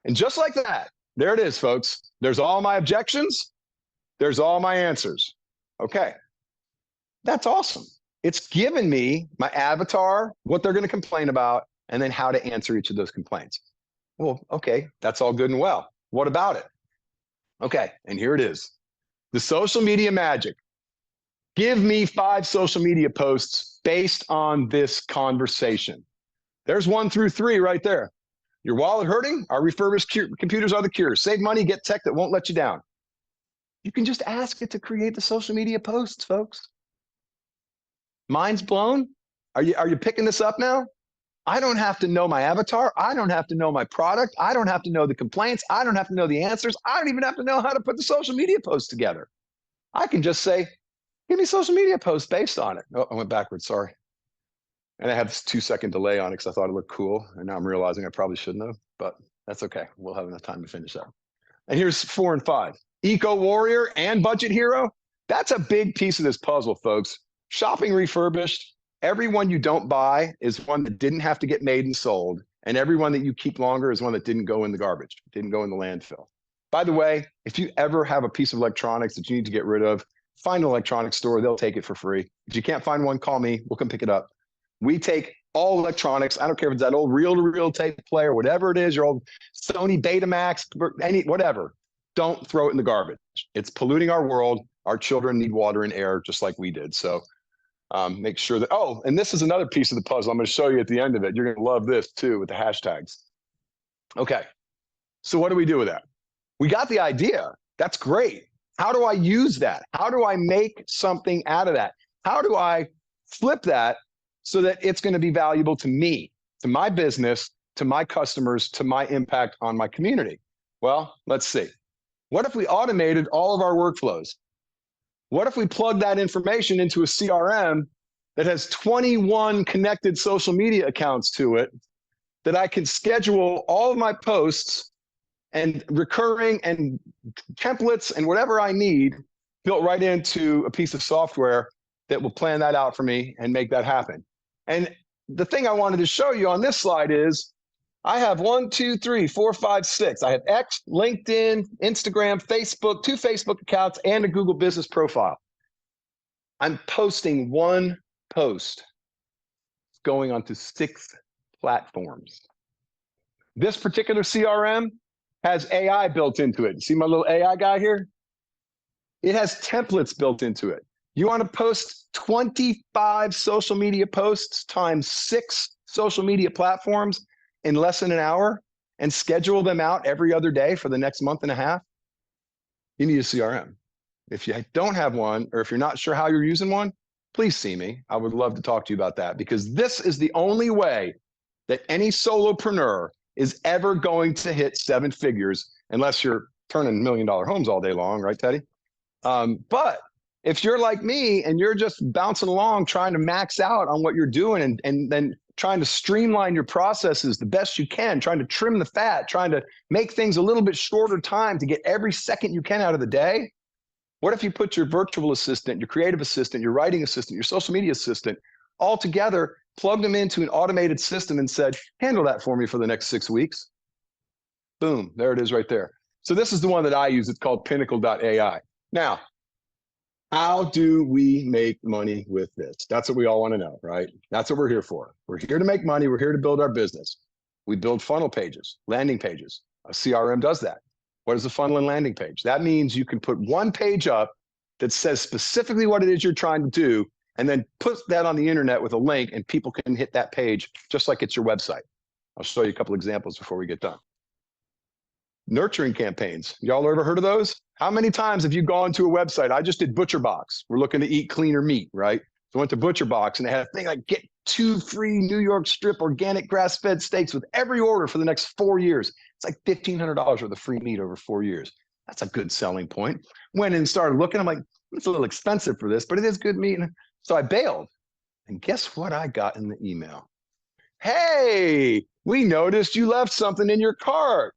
And just like that, there it is, folks. There's all my objections. There's all my answers. Okay, that's awesome. It's given me my avatar, what they're going to complain about, and then how to answer each of those complaints. Well, okay, that's all good and well. What about it? Okay, and here it is. The social media magic. Give me 5 social media posts based on this conversation. There's 1 through 3 right there. Your wallet hurting? Our refurbished computers are the cure. Save money, get tech that won't let you down. You can just ask it to create the social media posts, folks. Mind's blown? Are you picking this up now? I don't have to know my avatar. I don't have to know my product. I don't have to know the complaints. I don't have to know the answers. I don't even have to know how to put the social media posts together. I can just say, give me social media posts based on it. Oh, I went backwards, sorry. And I had this 2-second delay on it because I thought it looked cool. And now I'm realizing I probably shouldn't have, but that's okay. We'll have enough time to finish that. And here's 4 and 5. Eco warrior and budget hero. That's a big piece of this puzzle, folks. Shopping refurbished. Every one you don't buy is one that didn't have to get made and sold. And every one that you keep longer is one that didn't go in the garbage, didn't go in the landfill. By the way, if you ever have a piece of electronics that you need to get rid of, find an electronics store. They'll take it for free. If you can't find one, call me. We'll come pick it up. We take all electronics. I don't care if it's that old reel-to-reel tape player, whatever it is, your old Sony Betamax, whatever. Don't throw it in the garbage. It's polluting our world. Our children need water and air just like we did. So make sure that, oh, and this is another piece of the puzzle I'm going to show you at the end of it. You're going to love this too with the hashtags. Okay, so what do we do with that? We got the idea. That's great. How do I use that? How do I make something out of that? How do I flip that so that it's going to be valuable to me, to my business, to my customers, to my impact on my community? Well, let's see. What if we automated all of our workflows? What if we plug that information into a CRM that has 21 connected social media accounts to it, that I can schedule all of my posts and recurring and templates and whatever I need built right into a piece of software that will plan that out for me and make that happen. And the thing I wanted to show you on this slide is I have 1, 2, 3, 4, 5, 6. I have X, LinkedIn, Instagram, Facebook, 2 Facebook accounts, and a Google business profile. I'm posting 1 post going onto 6 platforms. This particular CRM has AI built into it. See my little AI guy here? It has templates built into it. You want to post 25 social media posts times 6 social media platforms in less than an hour and schedule them out every other day for the next month and a half? You need a CRM. If you don't have one, or if you're not sure how you're using one, please see me. I would love to talk to you about that, because this is the only way that any solopreneur is ever going to hit 7 figures, unless you're turning $1 million homes all day long, right, Teddy? But if you're like me and you're just bouncing along trying to max out on what you're doing and then trying to streamline your processes the best you can, trying to trim the fat, trying to make things a little bit shorter time to get every second you can out of the day, what if you put your virtual assistant, your creative assistant, your writing assistant, your social media assistant all together, plugged them into an automated system and said, handle that for me for the next 6 weeks? Boom, there it is right there. So this is the one that I use. It's called pinnacle.ai. Now, how do we make money with this? That's what we all want to know, right? That's what we're here for. We're here to make money. We're here to build our business. We build funnel pages, landing pages. A CRM does that. What is a funnel and landing page? That means you can put one page up that says specifically what it is you're trying to do, and then put that on the internet with a link, and people can hit that page just like it's your website. I'll show you a couple examples before we get done. Nurturing campaigns. Y'all ever heard of those? How many times have you gone to a website? I just did ButcherBox. We're looking to eat cleaner meat, right? So I went to ButcherBox and they had a thing like get 2 free New York strip organic grass-fed steaks with every order for the next 4 years. It's like $1,500 worth of free meat over 4 years. That's a good selling point. Went in and started looking. I'm like, it's a little expensive for this, but it is good meat. So I bailed. And guess what I got in the email? Hey, we noticed you left something in your cart.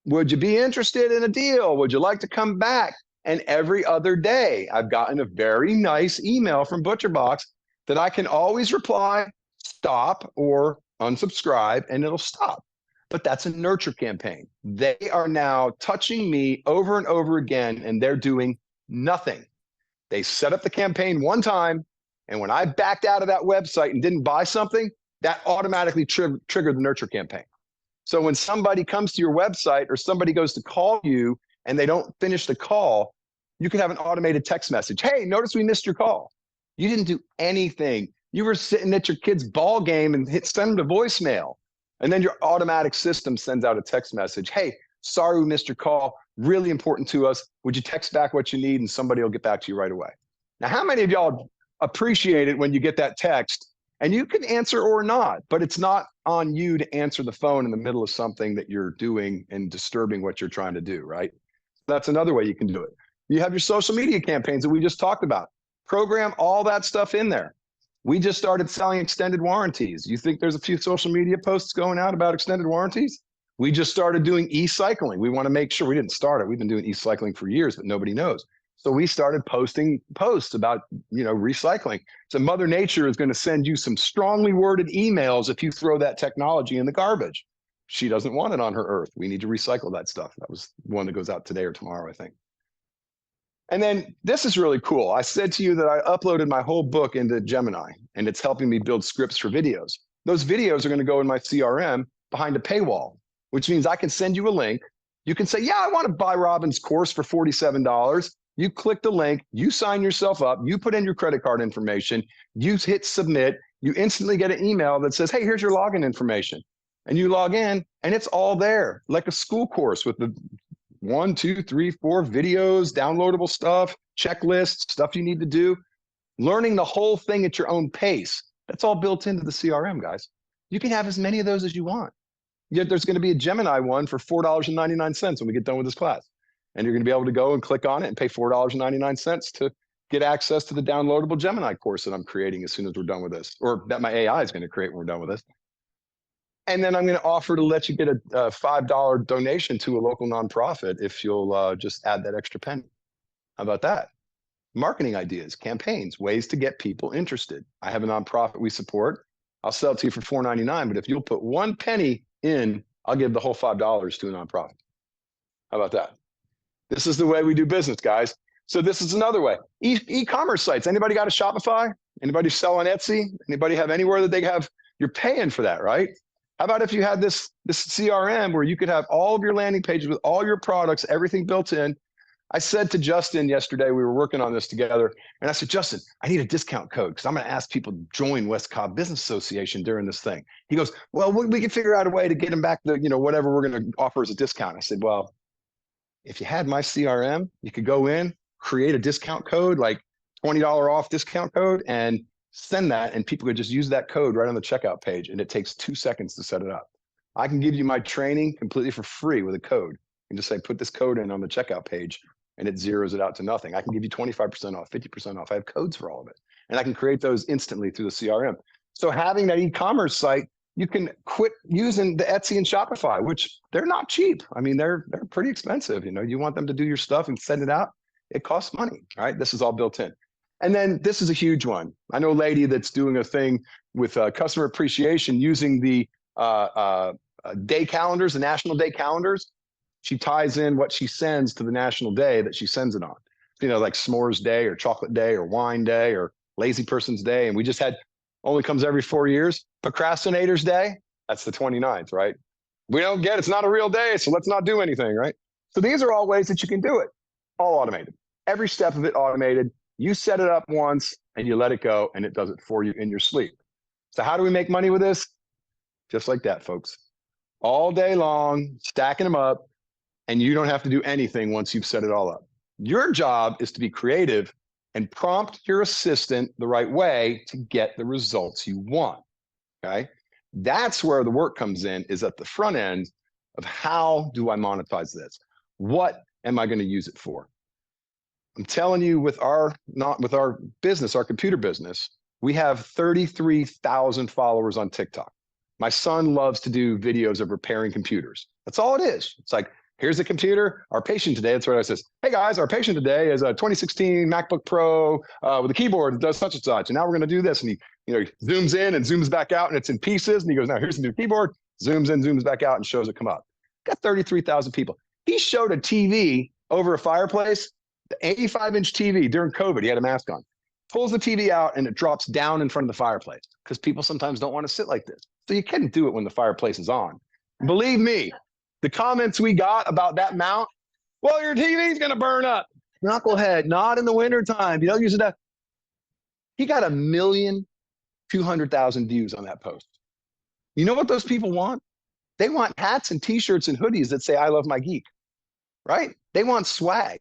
Would you be interested in a deal? Would you like to come back? And every other day, I've gotten a very nice email from ButcherBox that I can always reply, stop, or unsubscribe, and it'll stop. But that's a nurture campaign. They are now touching me over and over again, and they're doing nothing. They set up the campaign one time, and when I backed out of that website and didn't buy something, that automatically triggered the nurture campaign. So when somebody comes to your website or somebody goes to call you and they don't finish the call, you can have an automated text message. Hey, notice we missed your call. You didn't do anything. You were sitting at your kid's ball game and send them to voicemail. And then your automatic system sends out a text message. Hey, sorry we missed your call. Really important to us. Would you text back what you need and somebody will get back to you right away? Now, how many of y'all appreciate it when you get that text and you can answer or not, but it's not on you to answer the phone in the middle of something that you're doing and disturbing what you're trying to do, right? That's another way you can do it. You have your social media campaigns that we just talked about. Program all that stuff in there. We just started selling extended warranties. You think there's a few social media posts going out about extended warranties? We just started doing e-cycling. We want to make sure we didn't start it. We've been doing e-cycling for years, but nobody knows. So we started posting posts about, recycling. So Mother Nature is going to send you some strongly worded emails if you throw that technology in the garbage. She doesn't want it on her earth. We need to recycle that stuff. That was one that goes out today or tomorrow, I think. And then this is really cool. I said to you that I uploaded my whole book into Gemini, and it's helping me build scripts for videos. Those videos are going to go in my CRM behind a paywall, which means I can send you a link. You can say, yeah, I want to buy Robin's course for $47. You click the link, you sign yourself up, you put in your credit card information, you hit submit, you instantly get an email that says, hey, here's your login information. And you log in and it's all there, like a school course with the 1, 2, 3, 4 videos, downloadable stuff, checklists, stuff you need to do, learning the whole thing at your own pace. That's all built into the CRM, guys. You can have as many of those as you want. Yet there's going to be a Gemini one for $4.99 when we get done with this class. And you're going to be able to go and click on it and pay $4.99 to get access to the downloadable Gemini course that I'm creating as soon as we're done with this, or that my AI is going to create when we're done with this. And then I'm going to offer to let you get a $5 donation to a local nonprofit if you'll just add that extra penny. How about that? Marketing ideas, campaigns, ways to get people interested. I have a nonprofit we support. I'll sell it to you for $4.99, but if you'll put 1 penny in, I'll give the whole $5 to a nonprofit. How about that? This is the way we do business, guys. So this is another way. E-commerce sites. Anybody got a Shopify? Anybody sell on Etsy? Anybody have anywhere that they have? You're paying for that, right? How about if you had this CRM where you could have all of your landing pages with all your products, everything built in? I said to Justin yesterday, we were working on this together, and I said, Justin, I need a discount code because I'm going to ask people to join West Cobb Business Association during this thing. He goes, well, we can figure out a way to get them back the, whatever we're going to offer as a discount. I said, well, if you had my CRM, you could go in, create a discount code, like $20 off discount code, and send that, and people could just use that code right on the checkout page, and it takes 2 seconds to set it up. I can give you my training completely for free with a code. You can just say, put this code in on the checkout page, and it zeroes it out to nothing. I can give you 25% off, 50% off. I have codes for all of it, and I can create those instantly through the CRM. So having that e-commerce site, you can quit using the Etsy and Shopify, which they're not cheap. I mean, they're pretty expensive. You want them to do your stuff and send it out. It costs money, right? This is all built in. And then this is a huge one. I know a lady that's doing a thing with customer appreciation using the day calendars, the national day calendars. She ties in what she sends to the national day that she sends it on. Like s'mores day or chocolate day or wine day or lazy person's day. And we just had, only comes every 4 years. Procrastinators Day, that's the 29th, right? We don't get, it's not a real day, so let's not do anything, right? So these are all ways that you can do it, all automated. Every step of it automated. You set it up once and you let it go and it does it for you in your sleep. So how do we make money with this? Just like that, folks. All day long, stacking them up, and you don't have to do anything once you've set it all up. Your job is to be creative and prompt your assistant the right way to get the results you want, okay? That's where the work comes in, is at the front end of how do I monetize this? What am I going to use it for? I'm telling you, with our business, our computer business, we have 33,000 followers on TikTok. My son loves to do videos of repairing computers. That's all it is. It's like, here's a computer. Our patient today, that's what I says. Hey guys, our patient today is a 2016 MacBook Pro with a keyboard that does such and such. And now we're going to do this. And he zooms in and zooms back out, and it's in pieces. And he goes, now here's the new keyboard. Zooms in, zooms back out, and shows it come up. Got 33,000 people. He showed a TV over a fireplace, the 85-inch TV during COVID. He had a mask on. Pulls the TV out, and it drops down in front of the fireplace because people sometimes don't want to sit like this. So you can't do it when the fireplace is on. Believe me, the comments we got about that mount, well, your TV's going to burn up. Knucklehead, not in the wintertime. You don't use it. He got 1,200,000 views on that post. You know what those people want? They want hats and t-shirts and hoodies that say, I love my geek, right? They want swag.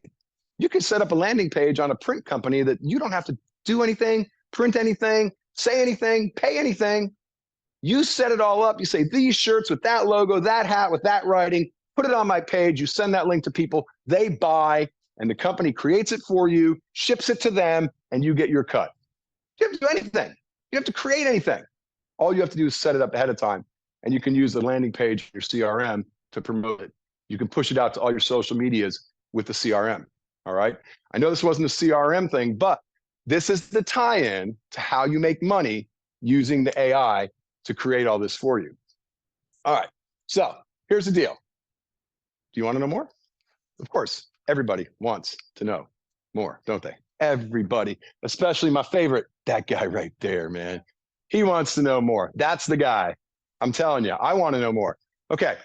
You can set up a landing page on a print company that you don't have to do anything, print anything, say anything, pay anything. You set it all up. You say, these shirts with that logo, that hat with that writing, put it on my page. You send that link to people, they buy, and the company creates it for you, ships it to them, and you get your cut. You don't have to do anything. You don't have to create anything. All you have to do is set it up ahead of time, and you can use the landing page, your CRM, to promote it. You can push it out to all your social medias with the CRM, all right? I know this wasn't a CRM thing, but this is the tie-in to how you make money using the AI to create all this for you. All right, so here's the deal. Do you want to know more? Of course, everybody wants to know more, don't they? Everybody, especially my favorite, that guy right there, man. He wants to know more. That's the guy. I'm telling you, I want to know more. Okay,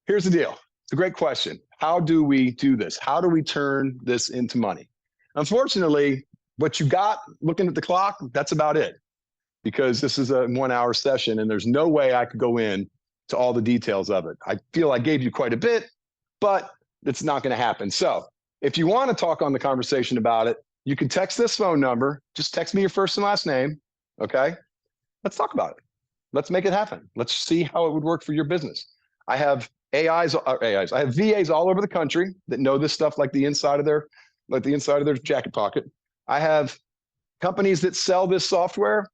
here's the deal. It's a great question. How do we do this? How do we turn this into money? Unfortunately, what you got looking at the clock, that's about it. Because this is a 1 hour session and there's no way I could go in to all the details of it. I feel I gave you quite a bit, but it's not going to happen. So if you want to talk on the conversation about it, you can text this phone number. Just text me your first and last name. Okay. Let's talk about it. Let's make it happen. Let's see how it would work for your business. I have I have VAs all over the country that know this stuff like the inside of their jacket pocket. I have companies that sell this software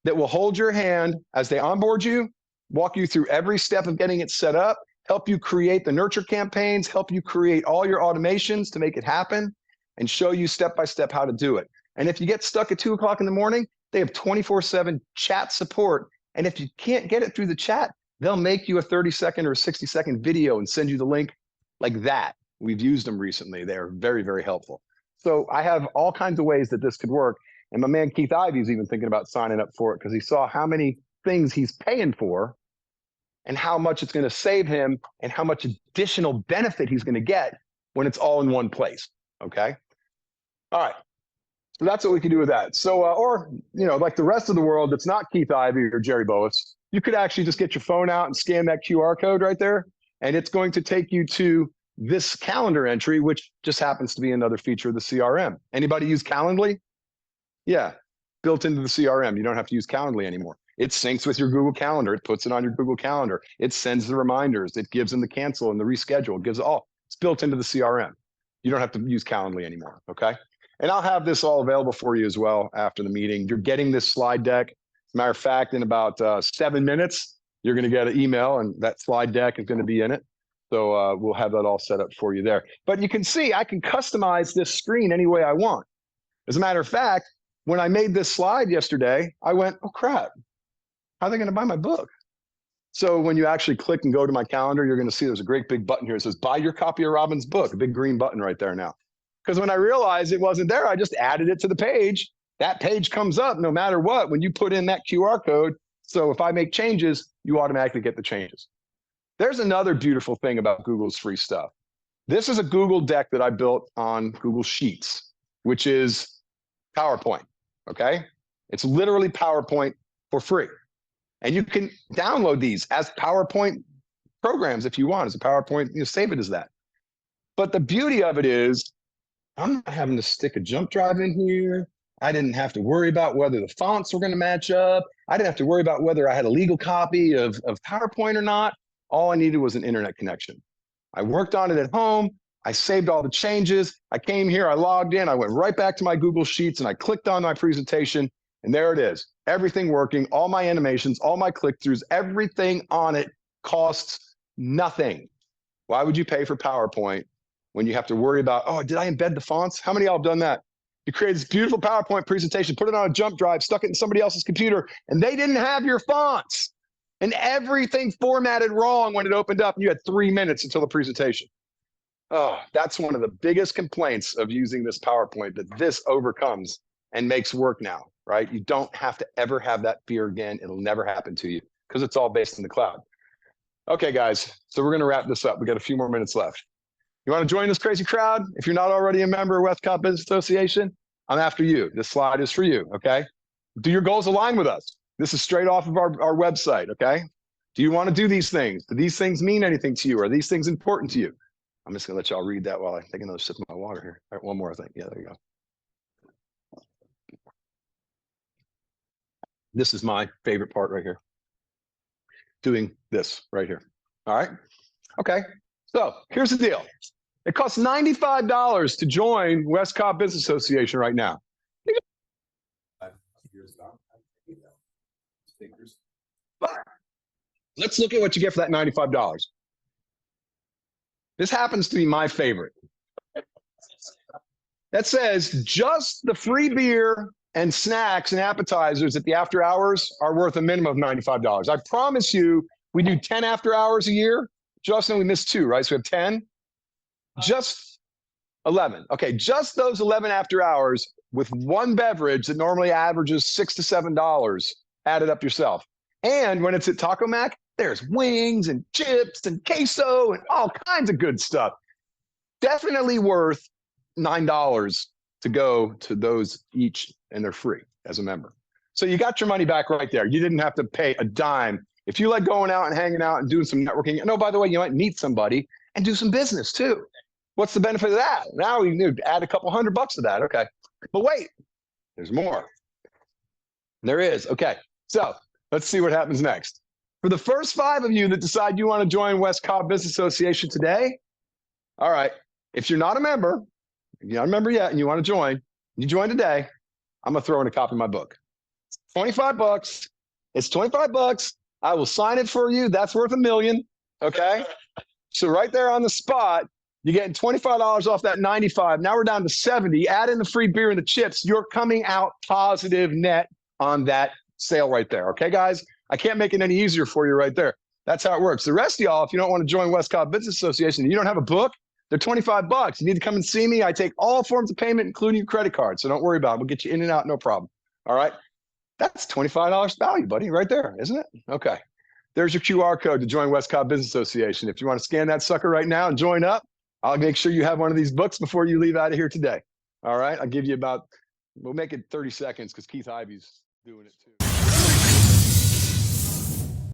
that will hold your hand as they onboard you, walk you through every step of getting it set up, help you create the nurture campaigns, help you create all your automations to make it happen, and show you step-by-step how to do it. And if you get stuck at 2 o'clock in the morning, they have 24/7 chat support. And if you can't get it through the chat, they'll make you a 30-second or 60-second video and send you the link like that. We've used them recently. They're very, very helpful. So I have all kinds of ways that this could work. And my man Keith Ivy's even thinking about signing up for it because he saw how many things he's paying for and how much it's going to save him and how much additional benefit he's going to get when it's all in one place. Okay. All right. So that's what we can do with that. So, or, you know, like the rest of the world, that's not Keith Ivy or Jerry Boas, you could actually just get your phone out and scan that QR code right there. And it's going to take you to this calendar entry, which just happens to be another feature of the CRM. Anybody use Calendly? Yeah, built into the CRM. You don't have to use Calendly anymore. It syncs with your Google Calendar. It puts it on your Google Calendar. It sends the reminders. It gives them the cancel and the reschedule. It gives it all. It's built into the CRM. You don't have to use Calendly anymore, okay? And I'll have this all available for you as well after the meeting. You're getting this slide deck. As a matter of fact, in about 7 minutes, you're going to get an email, and that slide deck is going to be in it. So we'll have that all set up for you there. But you can see I can customize this screen any way I want. As a matter of fact, when I made this slide yesterday, I went, oh, crap. How are they going to buy my book? So when you actually click and go to my calendar, you're going to see there's a great big button here. It says, buy your copy of Robin's book, a big green button right there now. Because when I realized it wasn't there, I just added it to the page. That page comes up no matter what when you put in that QR code. So if I make changes, you automatically get the changes. There's another beautiful thing about Google's free stuff. This is a Google deck that I built on Google Sheets, which is PowerPoint, okay? It's literally PowerPoint for free. And you can download these as PowerPoint programs if you want, as a PowerPoint, you know, save it as that. But the beauty of it is, I'm not having to stick a jump drive in here. I didn't have to worry about whether the fonts were going to match up. I didn't have to worry about whether I had a legal copy of PowerPoint or not. All I needed was an internet connection. I worked on it at home. I saved all the changes. I came here, I logged in, I went right back to my Google Sheets and I clicked on my presentation, and there it is. Everything working, all my animations, all my click-throughs, everything on it costs nothing. Why would you pay for PowerPoint when you have to worry about, oh, did I embed the fonts? How many of y'all have done that? You created this beautiful PowerPoint presentation, put it on a jump drive, stuck it in somebody else's computer, and they didn't have your fonts. And everything formatted wrong when it opened up, and you had 3 minutes until the presentation. Oh, that's one of the biggest complaints of using this PowerPoint that this overcomes and makes work now, right? You don't have to ever have that fear again. It'll never happen to you because it's all based in the cloud. Okay, guys, so we're going to wrap this up. We got a few more minutes left. You want to join this crazy crowd? If you're not already a member of Westcott Business Association, I'm after you. This slide is for you, okay? Do your goals align with us? This is straight off of our website, okay? Do you want to do these things? Do these things mean anything to you? Are these things important to you? I'm just going to let y'all read that while I take another sip of my water here. All right, one more thing. Yeah, there you go. This is my favorite part right here. Doing this right here. All right. Okay. So here's the deal. It costs $95 to join West Cobb Business Association right now. But let's look at what you get for that $95. This happens to be my favorite. That says just the free beer and snacks and appetizers at the after hours are worth a minimum of $95. I promise you, we do 10 after hours a year. Justin, we missed 2, right? So we have 10. Just 11. Okay, just those 11 after hours with one beverage that normally averages $6 to $7. Add it up yourself. And when it's at Taco Mac, there's wings and chips and queso and all kinds of good stuff. Definitely worth $9 to go to those each, and they're free as a member. So you got your money back right there. You didn't have to pay a dime. If you like going out and hanging out and doing some networking, and oh, by the way, you might meet somebody and do some business too. What's the benefit of that? Now we need to add a couple $100 to that. Okay. But wait, there's more. There is. Okay. So let's see what happens next. For the first 5 of you that decide you want to join West Cobb Business Association today, all right, if you're not a member, if you're not a member yet and you want to join, you join today, I'm going to throw in a copy of my book. It's $25. It's $25. I will sign it for you. That's worth $1 million. Okay. So right there on the spot, you're getting $25 off that $95. Now we're down to $70. Add in the free beer and the chips. You're coming out positive net on that sale right there. Okay, guys? I can't make it any easier for you right there. That's how it works. The rest of y'all, if you don't want to join West Cobb Business Association and you don't have a book, they're $25. You need to come and see me. I take all forms of payment, including your credit card. So don't worry about it. We'll get you in and out, no problem. All right? That's $25 value, buddy, right there, isn't it? Okay. There's your QR code to join West Cobb Business Association. If you want to scan that sucker right now and join up, I'll make sure you have one of these books before you leave out of here today. All right? I'll give you we'll make it 30 seconds because Keith Ivy's doing it too.